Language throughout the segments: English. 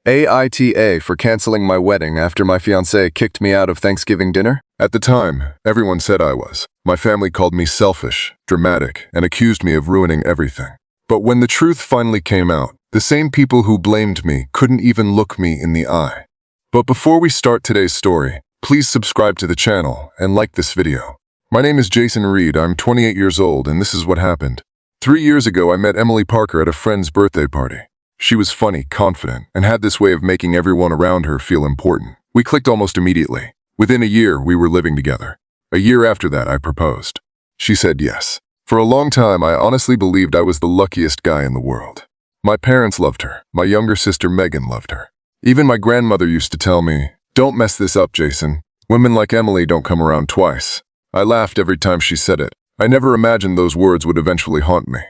AITA for canceling my wedding after my fiancée kicked me out of Thanksgiving dinner? At the time, everyone said I was. My family called me selfish, dramatic, and accused me of ruining everything. But when the truth finally came out, the same people who blamed me couldn't even look me in the eye. But before we start today's story, please subscribe to the channel and like this video. My name is Jason Reed, I'm 28 years old, and this is what happened. 3 years ago, I met Emily Parker at a friend's birthday party. She was funny, confident, and had this way of making everyone around her feel important. We clicked almost immediately. Within a year, we were living together. A year after that, I proposed. She said yes. For a long time, I honestly believed I was the luckiest guy in the world. My parents loved her. My younger sister Megan loved her. Even my grandmother used to tell me, "Don't mess this up, Jason. Women like Emily don't come around twice." I laughed every time she said it. I never imagined those words would eventually haunt me.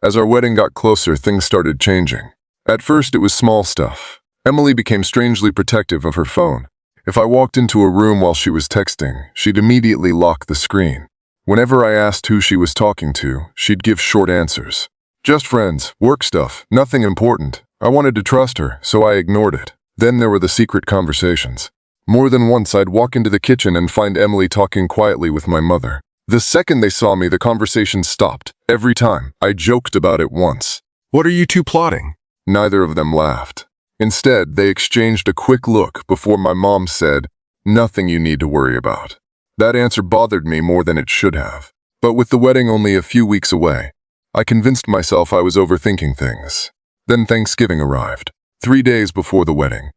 As our wedding got closer, things started changing. At first, it was small stuff. Emily became strangely protective of her phone. If I walked into a room while she was texting, she'd immediately lock the screen. Whenever I asked who she was talking to, she'd give short answers. Just friends, work stuff, nothing important. I wanted to trust her, so I ignored it. Then there were the secret conversations. More than once, I'd walk into the kitchen and find Emily talking quietly with my mother. The second they saw me, the conversation stopped. Every time. I joked about it once. "What are you two plotting?" Neither of them laughed. Instead, they exchanged a quick look before my mom said, "Nothing you need to worry about." That answer bothered me more than it should have. But with the wedding only a few weeks away, I convinced myself I was overthinking things. Then Thanksgiving arrived, 3 days before the wedding.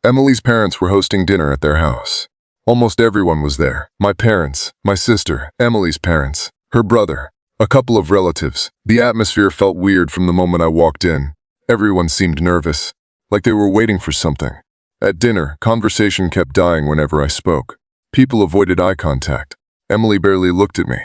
Emily's parents were hosting dinner at their house. Almost everyone was there. My parents, my sister, Emily's parents, her brother, a couple of relatives. The atmosphere felt weird from the moment I walked in. Everyone seemed nervous, like they were waiting for something. At dinner, conversation kept dying whenever I spoke. People avoided eye contact. Emily barely looked at me.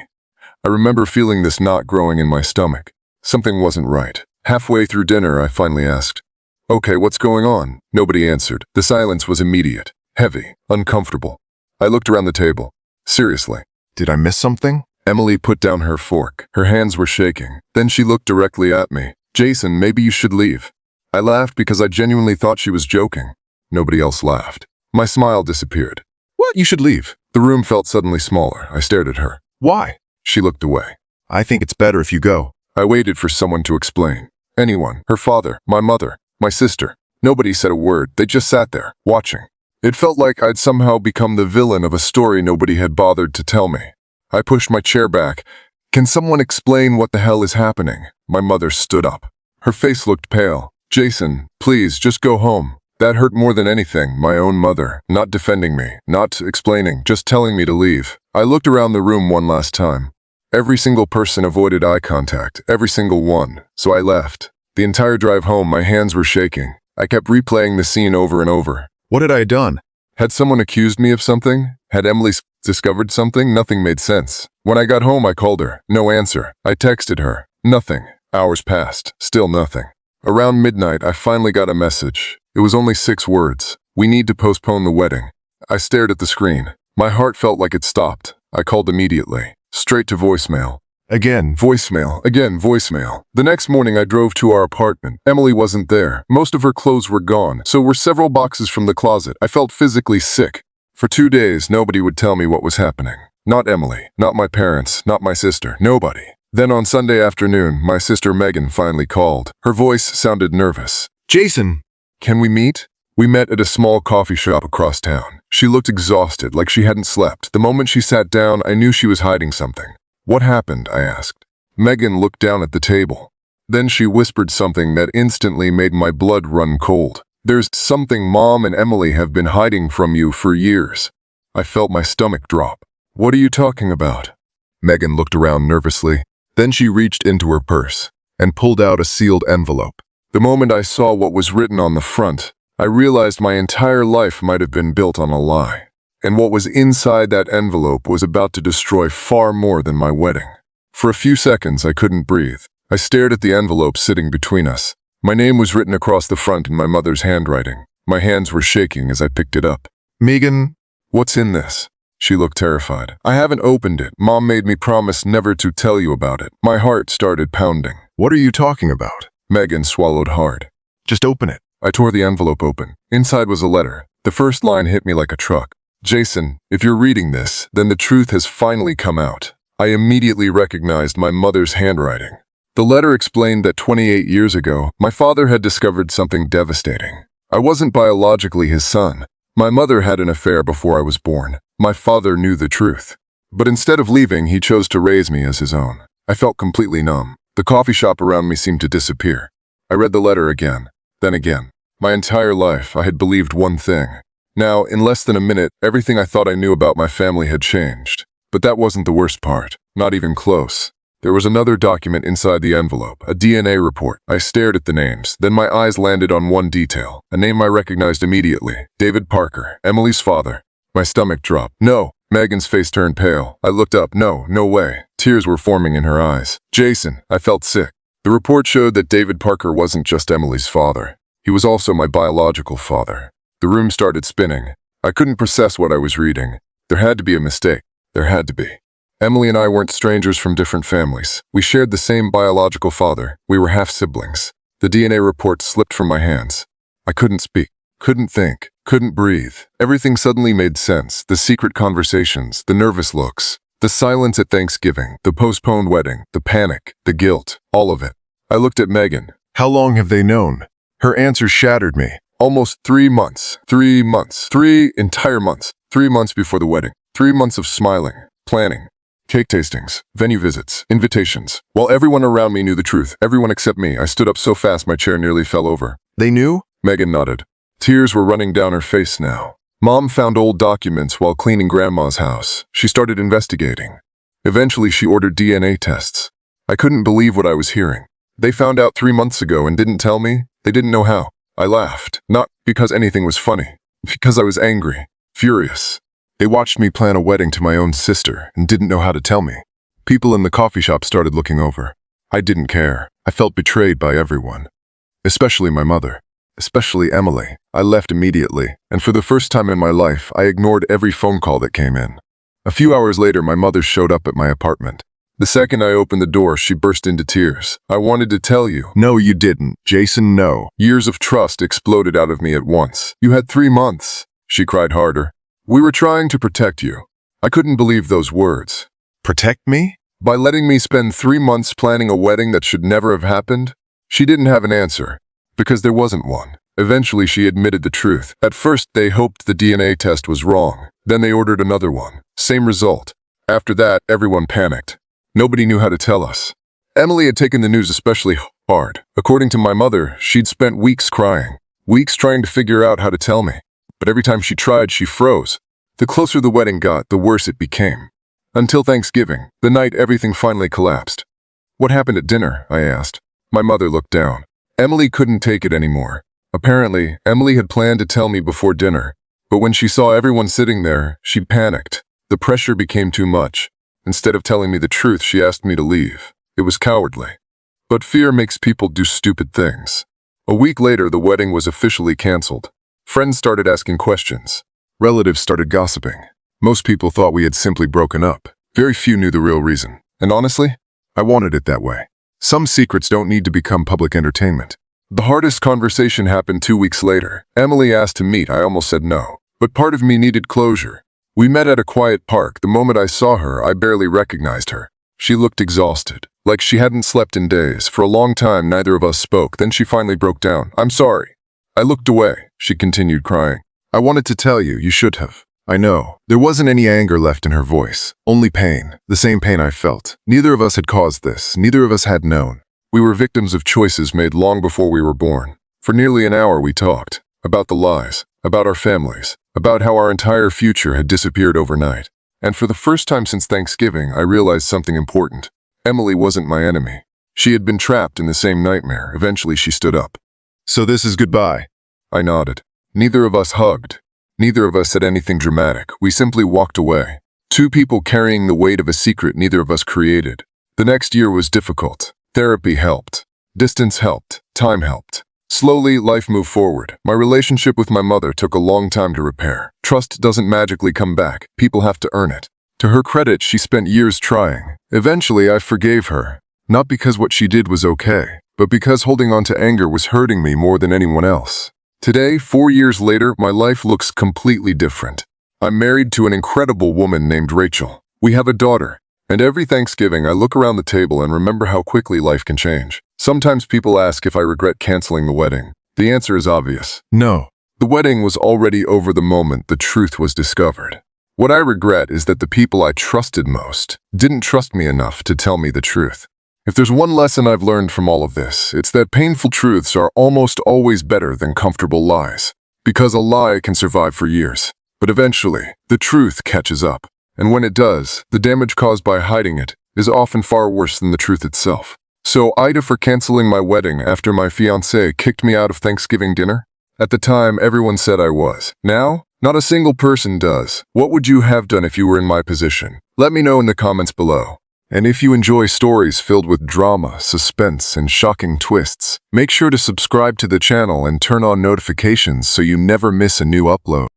I remember feeling this knot growing in my stomach. Something wasn't right. Halfway through dinner, I finally asked, "Okay, what's going on?" Nobody answered. The silence was immediate, heavy, uncomfortable. I looked around the table. Seriously, did I miss something? Emily put down her fork. Her hands were shaking. Then she looked directly at me. "Jason, maybe you should leave." I laughed because I genuinely thought she was joking. Nobody else laughed. My smile disappeared. "What? You should leave." The room felt suddenly smaller. I stared at her. "Why?" She looked away. "I think it's better if you go." I waited for someone to explain. Anyone. Her father, my mother, my sister. Nobody said a word. They just sat there, watching. It felt like I'd somehow become the villain of a story nobody had bothered to tell me. I pushed my chair back. "Can someone explain what the hell is happening?" My mother stood up. Her face looked pale. "Jason, please, just go home." That hurt more than anything. My own mother, not defending me, not explaining, just telling me to leave. I looked around the room one last time. Every single person avoided eye contact, every single one, so I left. The entire drive home, my hands were shaking. I kept replaying the scene over and over. What had I done? Had someone accused me of something? Had Emily discovered something? Nothing made sense. When I got home, I called her. No answer. I texted her. Nothing. Hours passed. Still nothing. Around midnight, I finally got a message. It was only 6 words. "We need to postpone the wedding." I stared at the screen. My heart felt like it stopped. I called immediately. Straight to voicemail. Again, voicemail. Again, voicemail. The next morning, I drove to our apartment. Emily wasn't there. Most of her clothes were gone, so were several boxes from the closet. I felt physically sick. For 2 days, nobody would tell me what was happening. Not Emily, not my parents, not my sister, nobody. Then on Sunday afternoon, my sister Megan finally called. Her voice sounded nervous. "Jason, can we meet?" We met at a small coffee shop across town. She looked exhausted, like she hadn't slept. The moment she sat down, I knew she was hiding something. "What happened?" I asked. Megan looked down at the table. Then she whispered something that instantly made my blood run cold. "There's something Mom and Emily have been hiding from you for years." I felt my stomach drop. "What are you talking about?" Megan looked around nervously. Then she reached into her purse and pulled out a sealed envelope. The moment I saw what was written on the front, I realized my entire life might have been built on a lie. And what was inside that envelope was about to destroy far more than my wedding. For a few seconds, I couldn't breathe. I stared at the envelope sitting between us. My name was written across the front in my mother's handwriting. My hands were shaking as I picked it up. "Megan, what's in this?" She looked terrified. "I haven't opened it. Mom made me promise never to tell you about it." My heart started pounding. "What are you talking about?" Megan swallowed hard. "Just open it." I tore the envelope open. Inside was a letter. The first line hit me like a truck. Jason, if you're reading this, then the truth has finally come out. I immediately recognized my mother's handwriting. The letter explained that 28 years ago, my father had discovered something devastating. I wasn't biologically his son. My mother had an affair before I was born. My father knew the truth. But instead of leaving, he chose to raise me as his own. I felt completely numb. The coffee shop around me seemed to disappear. I read the letter again, then again. My entire life, I had believed one thing. Now, in less than a minute, everything I thought I knew about my family had changed. But that wasn't the worst part. Not even close. There was another document inside the envelope, a DNA report. I stared at the names, then my eyes landed on one detail, a name I recognized immediately. David Parker, Emily's father. My stomach dropped. No. Megan's face turned pale. I looked up. No way. Tears were forming in her eyes. Jason, I felt sick. The report showed that David Parker wasn't just Emily's father. He was also my biological father. The room started spinning. I couldn't process what I was reading. There had to be a mistake. There had to be. Emily and I weren't strangers from different families. We shared the same biological father. We were half-siblings. The DNA report slipped from my hands. I couldn't speak, couldn't think, couldn't breathe. Everything suddenly made sense. The secret conversations, the nervous looks, the silence at Thanksgiving, the postponed wedding, the panic, the guilt, all of it. I looked at Megan. How long have they known? Her answer shattered me. Almost 3 months. 3 months. 3 entire months. 3 months before the wedding. 3 months of smiling, planning, cake tastings, venue visits, invitations. While everyone around me knew the truth, everyone except me, I stood up so fast my chair nearly fell over. They knew? Megan nodded. Tears were running down her face now. Mom found old documents while cleaning Grandma's house. She started investigating. Eventually, she ordered DNA tests. I couldn't believe what I was hearing. They found out 3 months ago and didn't tell me. They didn't know how. I laughed, not because anything was funny, because I was angry, furious. They watched me plan a wedding to my own sister and didn't know how to tell me. People in the coffee shop started looking over. I didn't care. I felt betrayed by everyone. Especially my mother. Especially Emily. I left immediately, and for the first time in my life, I ignored every phone call that came in. A few hours later, my mother showed up at my apartment. The second I opened the door, she burst into tears. I wanted to tell you. No, you didn't. Jason, no. Years of trust exploded out of me at once. You had 3 months. She cried harder. We were trying to protect you. I couldn't believe those words. Protect me? By letting me spend 3 months planning a wedding that should never have happened? She didn't have an answer, because there wasn't one. Eventually, she admitted the truth. At first, they hoped the DNA test was wrong. Then they ordered another one. Same result. After that, everyone panicked. Nobody knew how to tell us. Emily had taken the news especially hard. According to my mother, she'd spent weeks crying, weeks trying to figure out how to tell me. But every time she tried, she froze. The closer the wedding got, the worse it became. Until Thanksgiving, the night everything finally collapsed. What happened at dinner? I asked. My mother looked down. Emily couldn't take it anymore. Apparently, Emily had planned to tell me before dinner, but when she saw everyone sitting there, she panicked. The pressure became too much. Instead of telling me the truth, she asked me to leave. It was cowardly. But fear makes people do stupid things. A week later, the wedding was officially canceled. Friends started asking questions. Relatives started gossiping. Most people thought we had simply broken up. Very few knew the real reason. And honestly, I wanted it that way. Some secrets don't need to become public entertainment. The hardest conversation happened 2 weeks later. Emily asked to meet. I almost said no. But part of me needed closure. We met at a quiet park. The moment I saw her, I barely recognized her. She looked exhausted, like she hadn't slept in days. For a long time, neither of us spoke. Then she finally broke down. I'm sorry. I looked away. She continued crying. I wanted to tell you, you should have. I know. There wasn't any anger left in her voice. Only pain. The same pain I felt. Neither of us had caused this. Neither of us had known. We were victims of choices made long before we were born. For nearly an hour we talked. About the lies. About our families. About how our entire future had disappeared overnight. And for the first time since Thanksgiving, I realized something important. Emily wasn't my enemy. She had been trapped in the same nightmare. Eventually she stood up. So this is goodbye. I nodded. Neither of us hugged. Neither of us said anything dramatic. We simply walked away. Two people carrying the weight of a secret neither of us created. The next year was difficult. Therapy helped. Distance helped. Time helped. Slowly, life moved forward. My relationship with my mother took a long time to repair. Trust doesn't magically come back. People have to earn it. To her credit, she spent years trying. Eventually, I forgave her. Not because what she did was okay, but because holding on to anger was hurting me more than anyone else. Today, 4 years later, my life looks completely different. I'm married to an incredible woman named Rachel. We have a daughter, and every Thanksgiving I look around the table and remember how quickly life can change. Sometimes people ask if I regret canceling the wedding. The answer is obvious. No. The wedding was already over the moment the truth was discovered. What I regret is that the people I trusted most didn't trust me enough to tell me the truth. If there's one lesson I've learned from all of this, it's that painful truths are almost always better than comfortable lies. Because a lie can survive for years, but eventually, the truth catches up. And when it does, the damage caused by hiding it is often far worse than the truth itself. So AITA for canceling my wedding after my fiancée kicked me out of Thanksgiving dinner? At the time, everyone said I was. Now, not a single person does. What would you have done if you were in my position? Let me know in the comments below. And if you enjoy stories filled with drama, suspense, and shocking twists, make sure to subscribe to the channel and turn on notifications so you never miss a new upload.